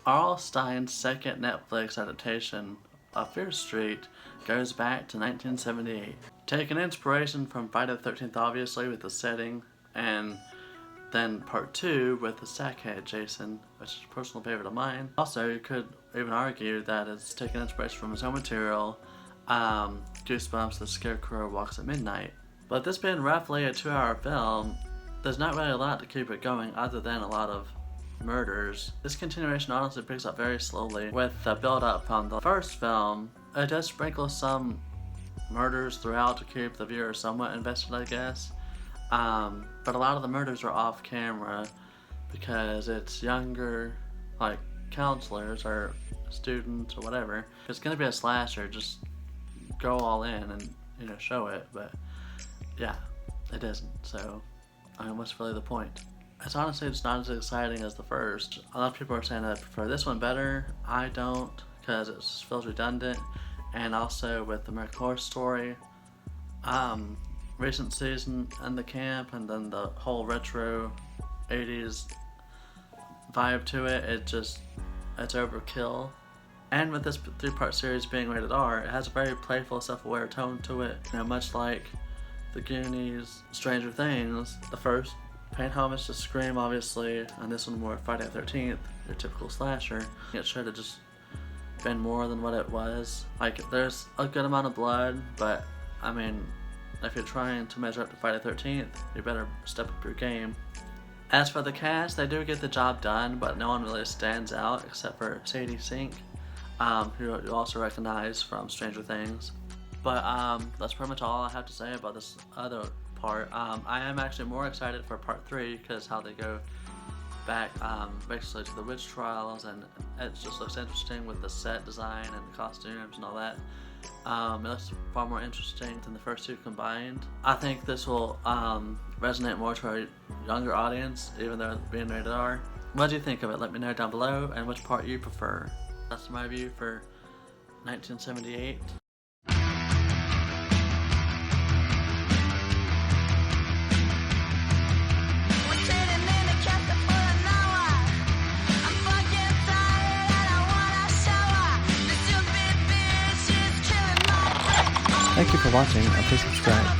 R.L. Stine's second Netflix adaptation of Fear Street goes back to 1978. Taking inspiration from Friday the 13th obviously with the setting, and then part 2 with the Sackhead Jason, which is a personal favorite of mine. Also, you could even argue that it's taking inspiration from his own material, Goosebumps, The Scarecrow Walks at Midnight. But this being roughly a 2-hour film, there's not really a lot to keep it going other than a lot of murders. This continuation honestly picks up very slowly with the build up from the first film. It does sprinkle some murders throughout to keep the viewer somewhat invested, I guess. But a lot of the murders are off camera because it's younger, like counselors or students or whatever. If it's gonna be a slasher, just go all in and, you know, show it. But yeah, it isn't. So I mean, what's really the point? It's honestly just not as exciting as the first. A lot of people are saying that I prefer this one better. I don't, because it just feels redundant. And also with American Horror Story, recent season and the camp, and then the whole retro 80s vibe to it, it's overkill. And with this 3-part series being rated R, it has a very playful, self-aware tone to it. You know, much like The Goonies, Stranger Things, the first paying homage to Scream, obviously, and this one more Friday the 13th, your typical slasher. It should have just been more than what it was. Like, there's a good amount of blood, but, I mean, if you're trying to measure up to Friday the 13th, you better step up your game. As for the cast, they do get the job done, but no one really stands out except for Sadie Sink, who you also recognize from Stranger Things. But that's pretty much all I have to say about this other part. I am actually more excited for part 3 because how they go back basically to the witch trials, and it just looks interesting with the set design and the costumes and all that. It looks far more interesting than the first 2 combined. I think this will resonate more to our younger audience, even though it's being rated R. What do you think of it? Let me know down below, and which part you prefer. That's my view for 1978. Thank you for watching, and please subscribe.